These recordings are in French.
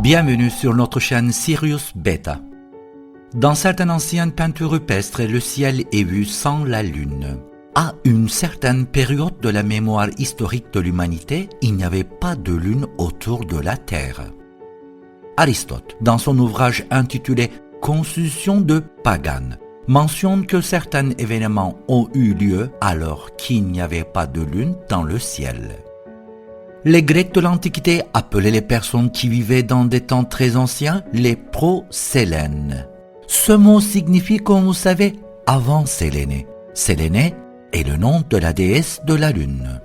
Bienvenue sur notre chaîne Sirius Beta. Dans certaines anciennes peintures rupestres, le ciel est vu sans la lune. À une certaine période de la mémoire historique de l'humanité, il n'y avait pas de lune autour de la Terre. Aristote, dans son ouvrage intitulé « Constitution de Pagan », mentionne que certains événements ont eu lieu alors qu'il n'y avait pas de lune dans le ciel. Les Grecs de l'Antiquité appelaient les personnes qui vivaient dans des temps très anciens les prosélènes. Ce mot signifie, comme vous savez, avant Séléné. Séléné est le nom de la déesse de la lune.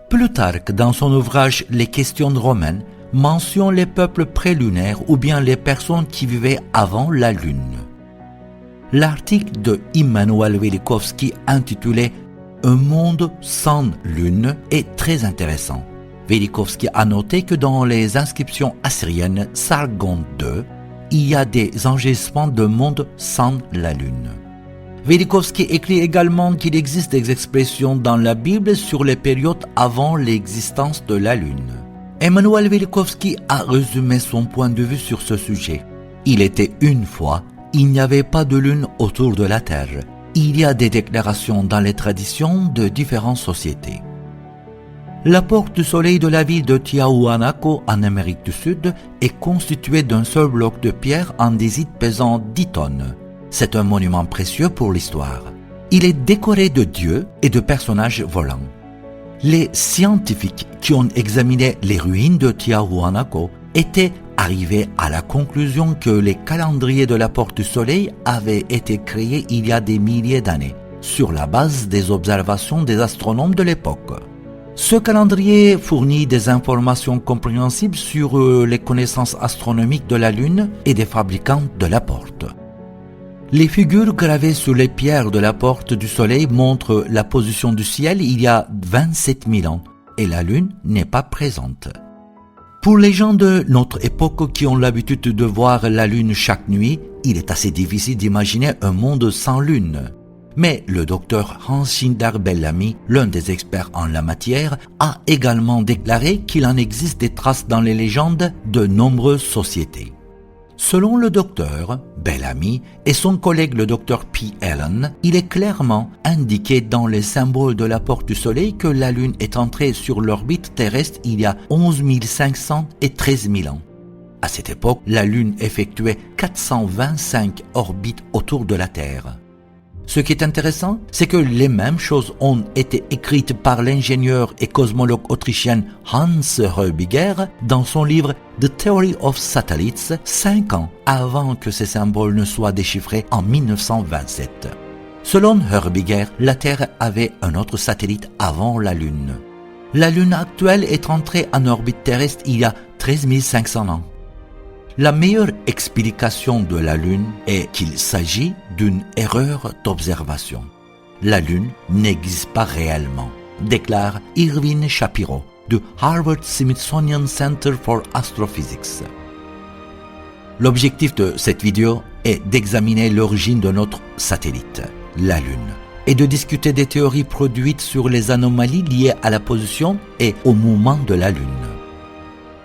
Plutarque, dans son ouvrage Les questions romaines, mentionne les peuples prélunaires ou bien les personnes qui vivaient avant la lune. L'article de Immanuel Velikovsky intitulé « Un monde sans lune » est très intéressant. Velikovsky a noté que dans les inscriptions assyriennes Sargon II, il y a des enregistrements de mondes sans la lune. Velikovsky écrit également qu'il existe des expressions dans la Bible sur les périodes avant l'existence de la lune. Emmanuel Velikovsky a résumé son point de vue sur ce sujet. Il était une fois, il n'y avait pas de lune autour de la Terre. Il y a des déclarations dans les traditions de différentes sociétés. La porte du soleil de la ville de Tiahuanaco en Amérique du Sud est constituée d'un seul bloc de pierre andésite pesant 10 tonnes. C'est un monument précieux pour l'histoire. Il est décoré de dieux et de personnages volants. Les scientifiques qui ont examiné les ruines de Tiahuanaco étaient arrivés à la conclusion que les calendriers de la porte du soleil avaient été créés il y a des milliers d'années, sur la base des observations des astronomes de l'époque. Ce calendrier fournit des informations compréhensibles sur les connaissances astronomiques de la Lune et des fabricants de la porte. Les figures gravées sur les pierres de la porte du Soleil montrent la position du ciel il y a 27 000 ans et la Lune n'est pas présente. Pour les gens de notre époque qui ont l'habitude de voir la Lune chaque nuit, il est assez difficile d'imaginer un monde sans Lune. Mais le docteur Hans-Schindler Bellamy, l'un des experts en la matière, a également déclaré qu'il en existe des traces dans les légendes de nombreuses sociétés. Selon le docteur Bellamy et son collègue le docteur P. Allen, il est clairement indiqué dans les symboles de la porte du Soleil que la Lune est entrée sur l'orbite terrestre il y a 11 500 et 13 000 ans. À cette époque, la Lune effectuait 425 orbites autour de la Terre. Ce qui est intéressant, c'est que les mêmes choses ont été écrites par l'ingénieur et cosmologue autrichien Hans Hörbiger dans son livre The Theory of Satellites, 5 ans avant que ces symboles ne soient déchiffrés en 1927. Selon Hörbiger, la Terre avait un autre satellite avant la Lune. La Lune actuelle est entrée en orbite terrestre il y a 13 500 ans. La meilleure explication de la Lune est qu'il s'agit d'une erreur d'observation. La Lune n'existe pas réellement, déclare Irvin Shapiro du Harvard-Smithsonian Center for Astrophysics. L'objectif de cette vidéo est d'examiner l'origine de notre satellite, la Lune, et de discuter des théories produites sur les anomalies liées à la position et au mouvement de la Lune.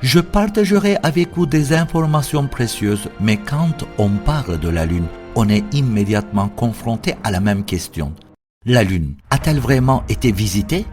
Je partagerai avec vous des informations précieuses, mais quand on parle de la Lune, on est immédiatement confronté à la même question. La Lune a-t-elle vraiment été visitée?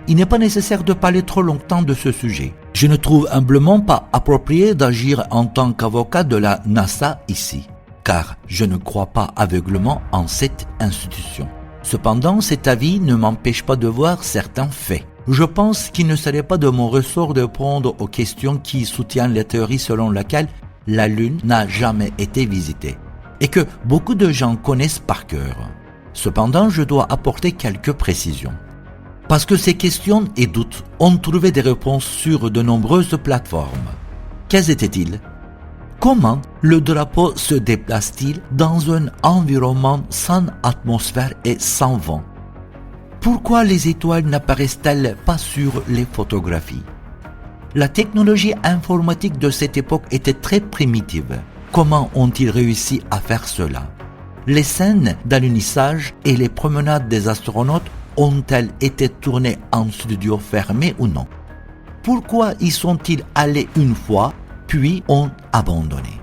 Il n'est pas nécessaire de parler trop longtemps de ce sujet. Je ne trouve humblement pas approprié d'agir en tant qu'avocat de la NASA ici, car je ne crois pas aveuglement en cette institution. Cependant, cet avis ne m'empêche pas de voir certains faits. Je pense qu'il ne serait pas de mon ressort de répondre aux questions qui soutiennent la théorie selon laquelle la Lune n'a jamais été visitée et que beaucoup de gens connaissent par cœur. Cependant, je dois apporter quelques précisions. Parce que ces questions et doutes ont trouvé des réponses sur de nombreuses plateformes. Quels étaient-ils? Comment le drapeau se déplace-t-il dans un environnement sans atmosphère et sans vent? Pourquoi les étoiles n'apparaissent-elles pas sur les photographies? La technologie informatique de cette époque était très primitive. Comment ont-ils réussi à faire cela? Les scènes d'alunissage et les promenades des astronautes ont-elles été tournées en studio fermé ou non? Pourquoi y sont-ils allés une fois puis ont abandonné.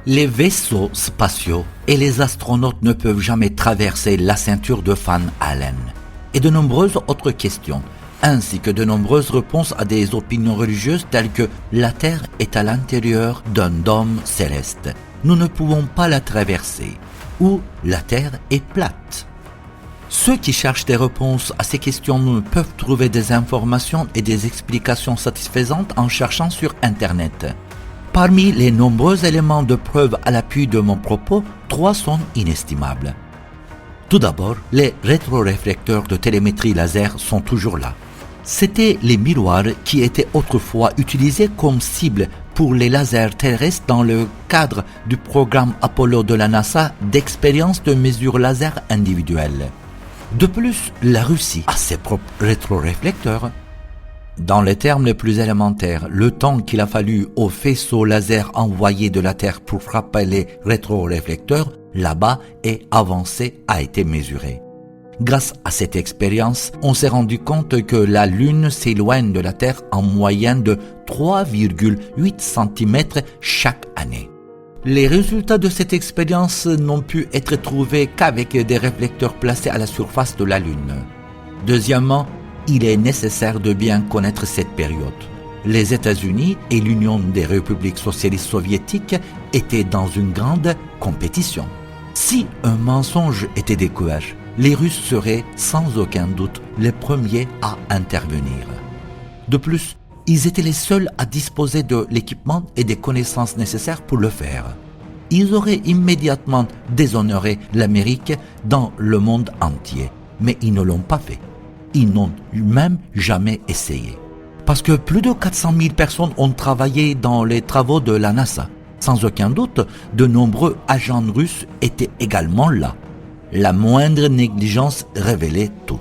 Les vaisseaux spatiaux et les astronautes ne peuvent jamais traverser la ceinture de Van Allen. Et de nombreuses autres questions, ainsi que de nombreuses réponses à des opinions religieuses telles que la Terre est à l'intérieur d'un dôme céleste. Nous ne pouvons pas la traverser. Ou la Terre est plate. Ceux qui cherchent des réponses à ces questions ne peuvent trouver des informations et des explications satisfaisantes en cherchant sur Internet. Parmi les nombreux éléments de preuve à l'appui de mon propos, 3 sont inestimables. Tout d'abord, les rétroréflecteurs de télémétrie laser sont toujours là. C'étaient les miroirs qui étaient autrefois utilisés comme cible pour les lasers terrestres dans le cadre du programme Apollo de la NASA d'expérience de mesure laser individuelle. De plus, la Russie a ses propres rétroréflecteurs. Dans les termes les plus élémentaires, le temps qu'il a fallu aux faisceaux laser envoyés de la Terre pour frapper les rétroréflecteurs, là-bas et avancé, a été mesuré. Grâce à cette expérience, on s'est rendu compte que la Lune s'éloigne de la Terre en moyenne de 3,8 cm chaque année. Les résultats de cette expérience n'ont pu être trouvés qu'avec des réflecteurs placés à la surface de la Lune. Deuxièmement, il est nécessaire de bien connaître cette période. Les États-Unis et l'Union des républiques socialistes soviétiques étaient dans une grande compétition. Si un mensonge était découvert, les Russes seraient sans aucun doute les premiers à intervenir. De plus, ils étaient les seuls à disposer de l'équipement et des connaissances nécessaires pour le faire. Ils auraient immédiatement déshonoré l'Amérique dans le monde entier, mais ils ne l'ont pas fait. Ils n'ont même jamais essayé. Parce que plus de 400 000 personnes ont travaillé dans les travaux de la NASA. Sans aucun doute, de nombreux agents russes étaient également là. La moindre négligence révélait tout.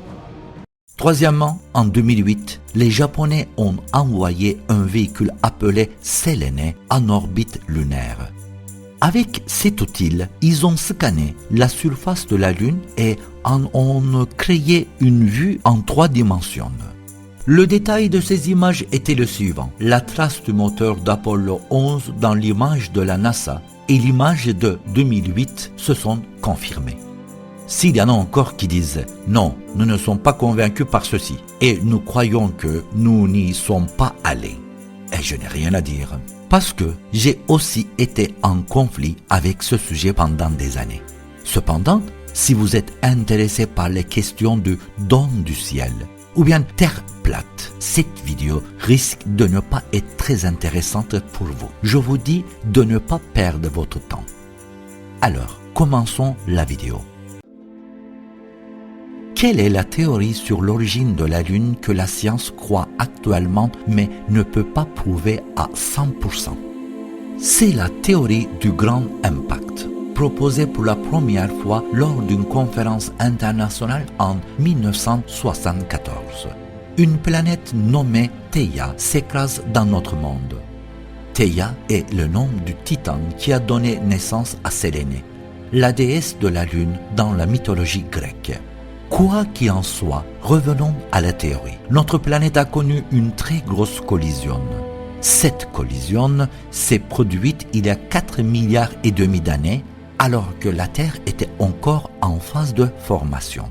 Troisièmement, en 2008, les Japonais ont envoyé un véhicule appelé Selene en orbite lunaire. Avec cet outil, ils ont scanné la surface de la Lune et en ont créé une vue en 3 dimensions. Le détail de ces images était le suivant. La trace du moteur d'Apollo 11 dans l'image de la NASA et l'image de 2008 se sont confirmées. S'il y en a encore qui disent « Non, nous ne sommes pas convaincus par ceci et nous croyons que nous n'y sommes pas allés », et je n'ai rien à dire. Parce que j'ai aussi été en conflit avec ce sujet pendant des années. Cependant, si vous êtes intéressé par les questions du don du ciel ou bien terre plate, cette vidéo risque de ne pas être très intéressante pour vous. Je vous dis de ne pas perdre votre temps. Alors, commençons la vidéo. Quelle est la théorie sur l'origine de la Lune que la science croit actuellement mais ne peut pas prouver à 100%? C'est la théorie du grand impact, proposée pour la première fois lors d'une conférence internationale en 1974. Une planète nommée Theia s'écrase dans notre monde. Theia est le nom du titan qui a donné naissance à Séléné, la déesse de la Lune dans la mythologie grecque. Quoi qu'il en soit, revenons à la théorie. Notre planète a connu une très grosse collision. Cette collision s'est produite il y a 4,5 milliards d'années, alors que la Terre était encore en phase de formation.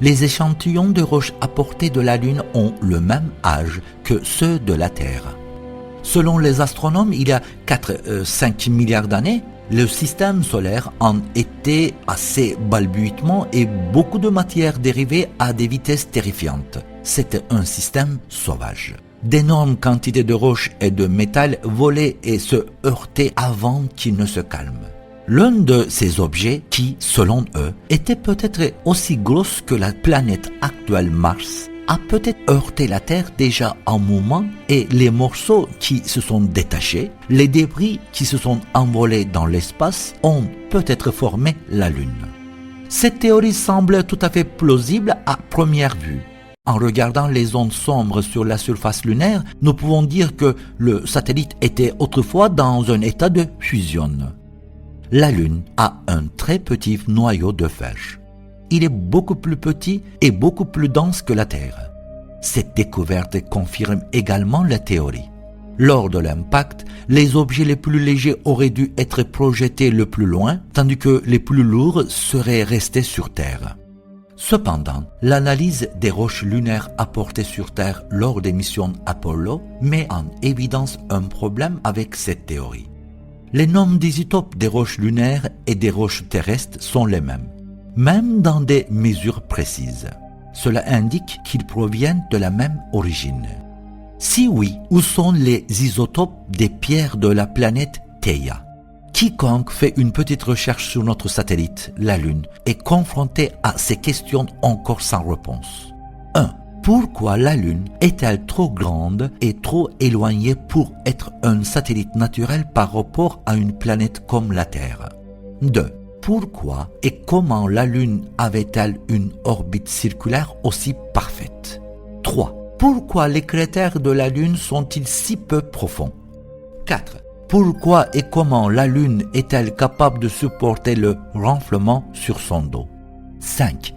Les échantillons de roches apportés de la Lune ont le même âge que ceux de la Terre. Selon les astronomes, il y a 4-5 milliards d'années, le système solaire en était à ses balbutiements et beaucoup de matière dérivait à des vitesses terrifiantes. C'était un système sauvage. D'énormes quantités de roches et de métal volaient et se heurtaient avant qu'ils ne se calment. L'un de ces objets qui, selon eux, était peut-être aussi grosse que la planète actuelle Mars, a peut-être heurté la Terre déjà en mouvement et les morceaux qui se sont détachés, les débris qui se sont envolés dans l'espace ont peut-être formé la Lune. Cette théorie semble tout à fait plausible à première vue. En regardant les ondes sombres sur la surface lunaire, nous pouvons dire que le satellite était autrefois dans un état de fusion. La Lune a un très petit noyau de fer. Il est beaucoup plus petit et beaucoup plus dense que la Terre. Cette découverte confirme également la théorie. Lors de l'impact, les objets les plus légers auraient dû être projetés le plus loin, tandis que les plus lourds seraient restés sur Terre. Cependant, l'analyse des roches lunaires apportées sur Terre lors des missions Apollo met en évidence un problème avec cette théorie. Les nombres d'isotopes des roches lunaires et des roches terrestres sont les mêmes, même dans des mesures précises. Cela indique qu'ils proviennent de la même origine. Si oui, où sont les isotopes des pierres de la planète Theia? Quiconque fait une petite recherche sur notre satellite, la Lune, est confronté à ces questions encore sans réponse. 1. Pourquoi la Lune est-elle trop grande et trop éloignée pour être un satellite naturel par rapport à une planète comme la Terre? 2. Pourquoi et comment la Lune avait-elle une orbite circulaire aussi parfaite? 3. Pourquoi les cratères de la Lune sont-ils si peu profonds? 4. Pourquoi et comment la Lune est-elle capable de supporter le renflement sur son dos? 5.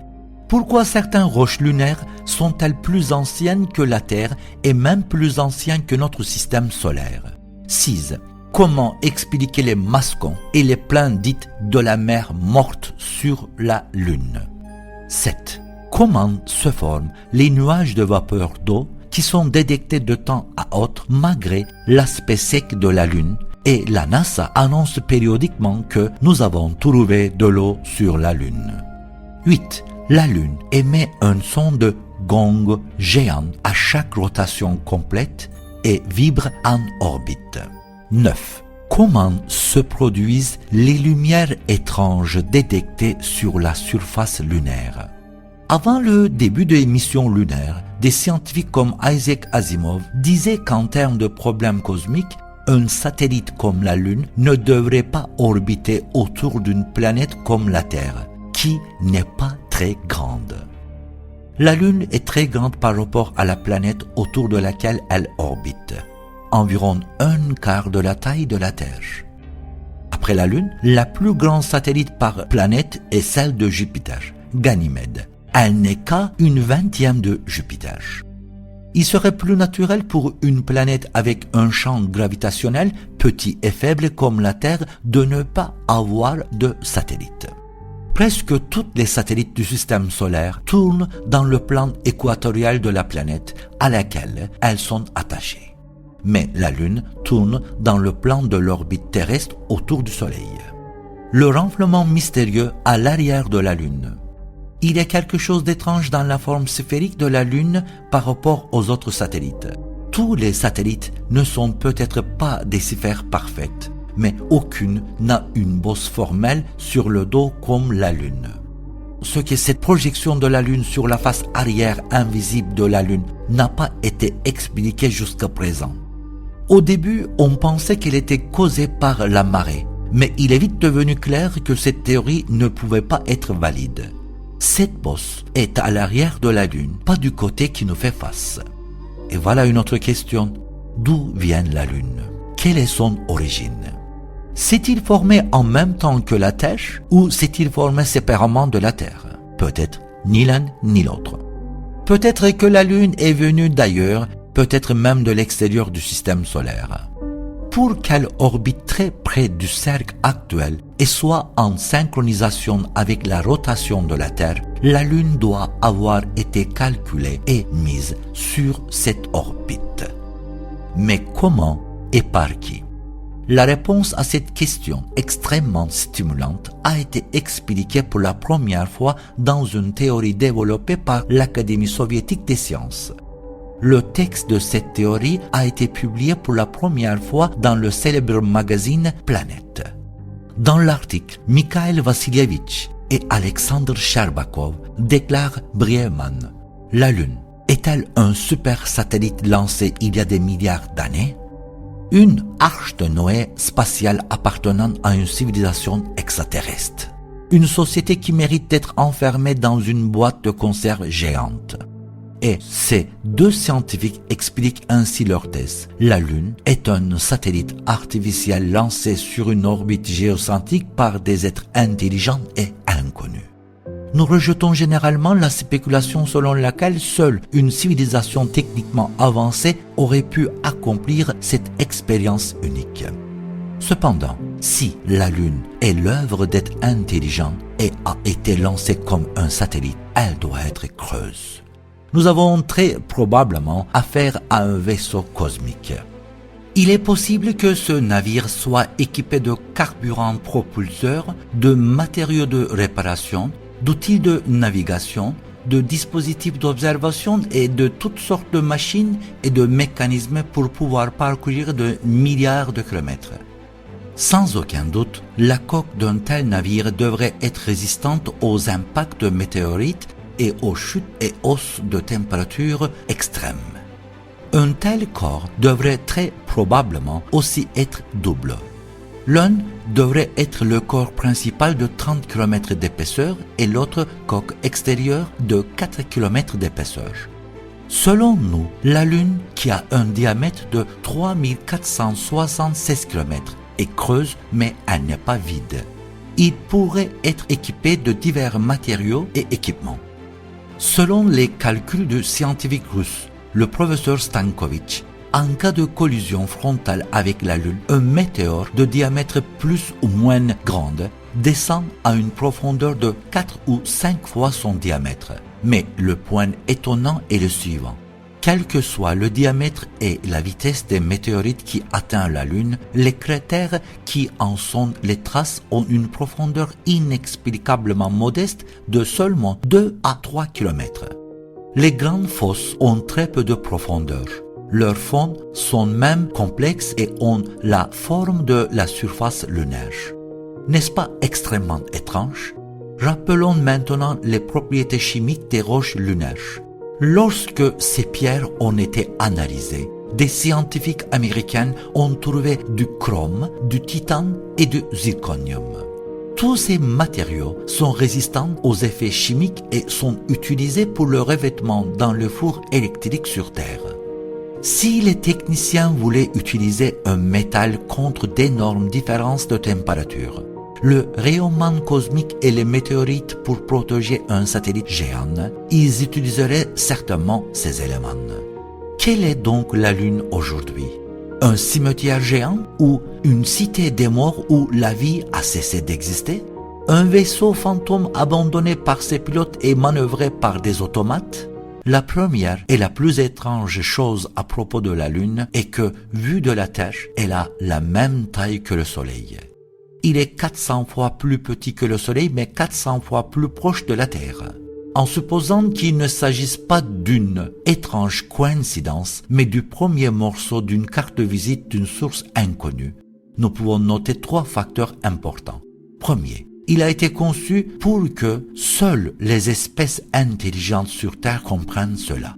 Pourquoi certaines roches lunaires sont-elles plus anciennes que la Terre et même plus anciennes que notre système solaire? 6. Comment expliquer les mascons et les plaines dites de la mer morte sur la Lune? 7. Comment se forment les nuages de vapeur d'eau qui sont détectés de temps à autre malgré l'aspect sec de la Lune, et la NASA annonce périodiquement que nous avons trouvé de l'eau sur la Lune. 8. La Lune émet un son de gong géant à chaque rotation complète et vibre en orbite. 9. Comment se produisent les lumières étranges détectées sur la surface lunaire? Avant le début des missions lunaires, des scientifiques comme Isaac Asimov disaient qu'en termes de problèmes cosmiques, un satellite comme la Lune ne devrait pas orbiter autour d'une planète comme la Terre, qui n'est pas très grande. La Lune est très grande par rapport à la planète autour de laquelle elle orbite, environ un quart de la taille de la Terre. Après la Lune, la plus grande satellite par planète est celle de Jupiter, Ganymède. Elle n'est qu'à 1/20 de Jupiter. Il serait plus naturel pour une planète avec un champ gravitationnel petit et faible comme la Terre de ne pas avoir de satellite. Presque tous les satellites du système solaire tournent dans le plan équatorial de la planète à laquelle elles sont attachées. Mais la Lune tourne dans le plan de l'orbite terrestre autour du Soleil. Le renflement mystérieux à l'arrière de la Lune. Il y a quelque chose d'étrange dans la forme sphérique de la Lune par rapport aux autres satellites. Tous les satellites ne sont peut-être pas des sphères parfaites, mais aucune n'a une bosse formelle sur le dos comme la Lune. Ce que cette projection de la Lune sur la face arrière invisible de la Lune n'a pas été expliqué jusqu'à présent. Au début, on pensait qu'elle était causée par la marée, mais il est vite devenu clair que cette théorie ne pouvait pas être valide. Cette bosse est à l'arrière de la Lune, pas du côté qui nous fait face. Et voilà une autre question. D'où vient la Lune? Quelle est son origine? S'est-il formé en même temps que la Terre ou s'est-il formé séparément de la Terre? Peut-être ni l'un ni l'autre. Peut-être que la Lune est venue d'ailleurs, peut-être même de l'extérieur du système solaire. Pour qu'elle orbite très près du cercle actuel et soit en synchronisation avec la rotation de la Terre, la Lune doit avoir été calculée et mise sur cette orbite. Mais comment et par qui? La réponse à cette question extrêmement stimulante a été expliquée pour la première fois dans une théorie développée par l'Académie soviétique des sciences. Le texte de cette théorie a été publié pour la première fois dans le célèbre magazine Planète. Dans l'article, Mikhail Vassilievitch et Alexandre Sherbakov déclarent brièvement « La Lune est-elle un super satellite lancé il y a des milliards d'années ? Une arche de Noé spatiale appartenant à une civilisation extraterrestre. Une société qui mérite d'être enfermée dans une boîte de conserve géante. » Et ces deux scientifiques expliquent ainsi leur thèse. La Lune est un satellite artificiel lancé sur une orbite géocentrique par des êtres intelligents et inconnus. Nous rejetons généralement la spéculation selon laquelle seule une civilisation techniquement avancée aurait pu accomplir cette expérience unique. Cependant, si la Lune est l'œuvre d'êtres intelligents et a été lancée comme un satellite, elle doit être creuse. Nous avons très probablement affaire à un vaisseau cosmique. Il est possible que ce navire soit équipé de carburants propulseurs, de matériaux de réparation, d'outils de navigation, de dispositifs d'observation et de toutes sortes de machines et de mécanismes pour pouvoir parcourir de milliards de kilomètres. Sans aucun doute, la coque d'un tel navire devrait être résistante aux impacts de météorites et aux chutes et hausses de température extrêmes. Un tel corps devrait très probablement aussi être double. L'un devrait être le corps principal de 30 km d'épaisseur et l'autre coque extérieure de 4 km d'épaisseur. Selon nous, la Lune, qui a un diamètre de 3476 km, est creuse mais elle n'est pas vide. Il pourrait être équipé de divers matériaux et équipements. Selon les calculs du scientifique russe, le professeur Stankovic, en cas de collision frontale avec la Lune, un météore de diamètre plus ou moins grande descend à une profondeur de 4 ou 5 fois son diamètre. Mais le point étonnant est le suivant. Quel que soit le diamètre et la vitesse des météorites qui atteignent la Lune, les cratères qui en sont les traces ont une profondeur inexplicablement modeste de seulement 2 à 3 km. Les grandes fosses ont très peu de profondeur. Leurs fonds sont même complexes et ont la forme de la surface lunaire. N'est-ce pas extrêmement étrange? Rappelons maintenant les propriétés chimiques des roches lunaires. Lorsque ces pierres ont été analysées, des scientifiques américains ont trouvé du chrome, du titane et du zirconium. Tous ces matériaux sont résistants aux effets chimiques et sont utilisés pour le revêtement dans le four électrique sur Terre. Si les techniciens voulaient utiliser un métal contre d'énormes différences de température, le rayonnement cosmique et les météorites pour protéger un satellite géant, ils utiliseraient certainement ces éléments. Quelle est donc la Lune aujourd'hui? Un cimetière géant ou une cité des morts où la vie a cessé d'exister? Un vaisseau fantôme abandonné par ses pilotes et manœuvré par des automates? La première et la plus étrange chose à propos de la Lune est que, vue de la Terre, elle a la même taille que le Soleil. Il est 400 fois plus petit que le Soleil, mais 400 fois plus proche de la Terre. En supposant qu'il ne s'agisse pas d'une étrange coïncidence, mais du premier morceau d'une carte de visite d'une source inconnue, nous pouvons noter 3 facteurs importants. Premier, il a été conçu pour que seules les espèces intelligentes sur Terre comprennent cela.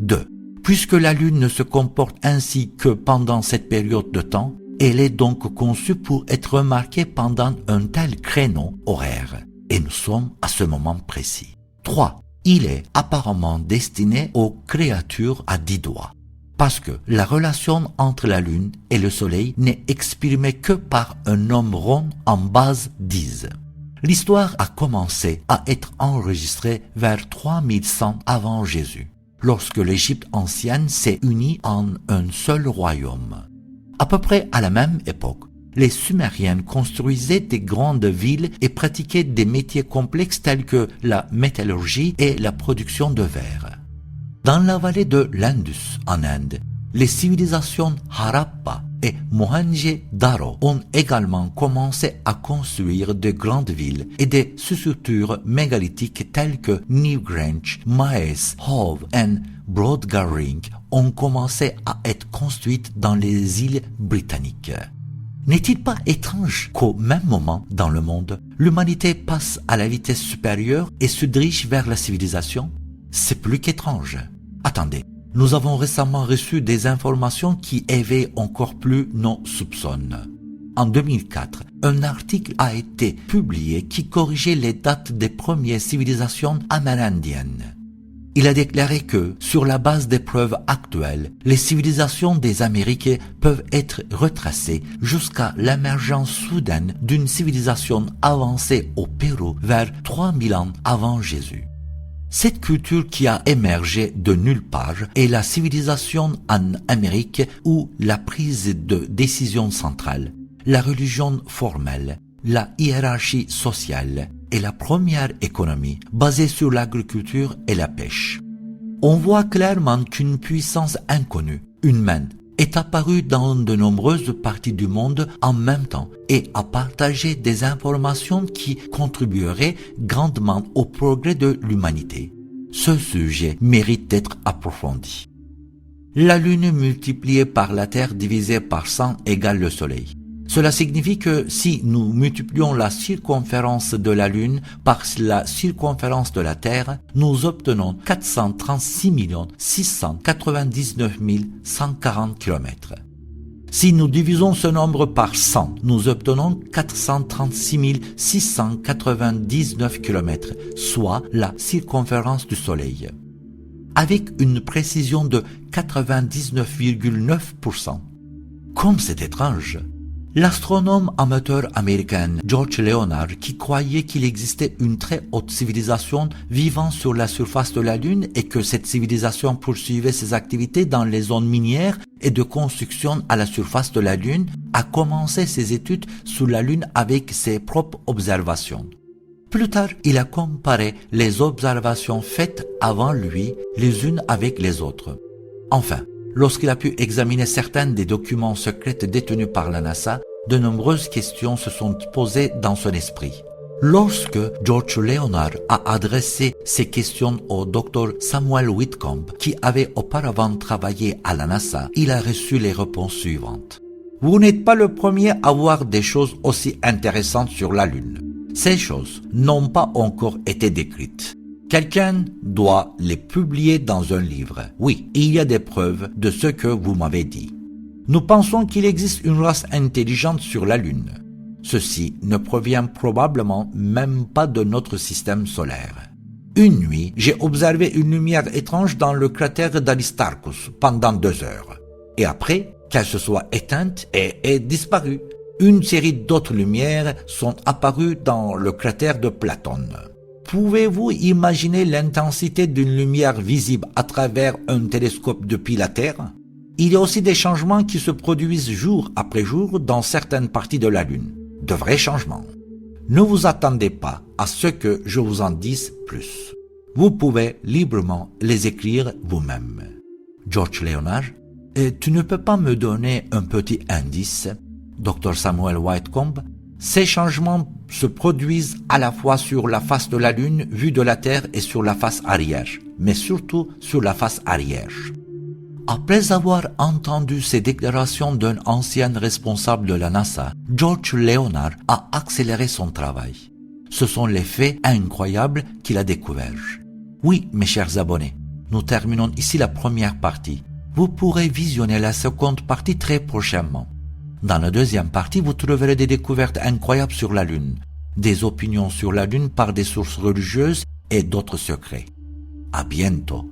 2. Puisque la Lune ne se comporte ainsi que pendant cette période de temps, elle est donc conçue pour être remarquée pendant un tel créneau horaire. Et nous sommes à ce moment précis. 3. Il est apparemment destiné aux créatures à 10 doigts. Parce que la relation entre la Lune et le Soleil n'est exprimée que par un nombre rond en base 10. L'histoire a commencé à être enregistrée vers 3100 avant Jésus, lorsque l'Égypte ancienne s'est unie en un seul royaume. À peu près à la même époque, les Sumériens construisaient des grandes villes et pratiquaient des métiers complexes tels que la métallurgie et la production de verre. Dans la vallée de l'Indus, en Inde, les civilisations Harappa et Mohenjo-Daro ont également commencé à construire de grandes villes et des structures mégalithiques telles que Newgrange, Maes, Hove et Broadgarring ont commencé à être construites dans les îles britanniques. N'est-il pas étrange qu'au même moment dans le monde, l'humanité passe à la vitesse supérieure et se dirige vers la civilisation? C'est plus qu'étrange. Attendez, nous avons récemment reçu des informations qui éveillent encore plus nos soupçons. En 2004, un article a été publié qui corrigeait les dates des premières civilisations amérindiennes. Il a déclaré que, sur la base des preuves actuelles, les civilisations des Amériques peuvent être retracées jusqu'à l'émergence soudaine d'une civilisation avancée au Pérou vers 3000 ans avant Jésus. Cette culture qui a émergé de nulle part est la civilisation en Amérique où la prise de décision centrale, la religion formelle, la hiérarchie sociale et la première économie basée sur l'agriculture et la pêche. On voit clairement qu'une puissance inconnue, humaine, est apparue dans de nombreuses parties du monde en même temps et a partagé des informations qui contribueraient grandement au progrès de l'humanité. Ce sujet mérite d'être approfondi. La Lune multipliée par la Terre divisée par 100 égale le Soleil. Cela signifie que si nous multiplions la circonférence de la Lune par la circonférence de la Terre, nous obtenons 436 699 140 km. Si nous divisons ce nombre par 100, nous obtenons 436 699 km, soit la circonférence du Soleil. Avec une précision de 99,9%. Comme c'est étrange! L'astronome amateur américain George Leonard, qui croyait qu'il existait une très haute civilisation vivant sur la surface de la Lune et que cette civilisation poursuivait ses activités dans les zones minières et de construction à la surface de la Lune, a commencé ses études sur la Lune avec ses propres observations. Plus tard, il a comparé les observations faites avant lui les unes avec les autres. Enfin, lorsqu'il a pu examiner certains des documents secrets détenus par la NASA, de nombreuses questions se sont posées dans son esprit. Lorsque George Leonard a adressé ces questions au Dr Samuel Whitcomb, qui avait auparavant travaillé à la NASA, il a reçu les réponses suivantes. Vous n'êtes pas le premier à voir des choses aussi intéressantes sur la Lune. Ces choses n'ont pas encore été décrites. Quelqu'un doit les publier dans un livre. Oui, il y a des preuves de ce que vous m'avez dit. Nous pensons qu'il existe une race intelligente sur la Lune. Ceci ne provient probablement même pas de notre système solaire. Une nuit, j'ai observé une lumière étrange dans le cratère d'Aristarchus pendant 2 heures. Et après, qu'elle se soit éteinte et est disparue. Une série d'autres lumières sont apparues dans le cratère de Platon. Pouvez-vous imaginer l'intensité d'une lumière visible à travers un télescope depuis la Terre? Il y a aussi des changements qui se produisent jour après jour dans certaines parties de la Lune. De vrais changements. Ne vous attendez pas à ce que je vous en dise plus. Vous pouvez librement les écrire vous-même. George Leonard, tu ne peux pas me donner un petit indice, Dr Samuel Whitcomb? Ces changements se produisent à la fois sur la face de la Lune vue de la Terre et sur la face arrière, mais surtout sur la face arrière. Après avoir entendu ces déclarations d'un ancien responsable de la NASA, George Leonard a accéléré son travail. Ce sont les faits incroyables qu'il a découverts. Oui, mes chers abonnés, nous terminons ici la première partie. Vous pourrez visionner la seconde partie très prochainement. Dans la deuxième partie, vous trouverez des découvertes incroyables sur la Lune, des opinions sur la Lune par des sources religieuses et d'autres secrets. À bientôt.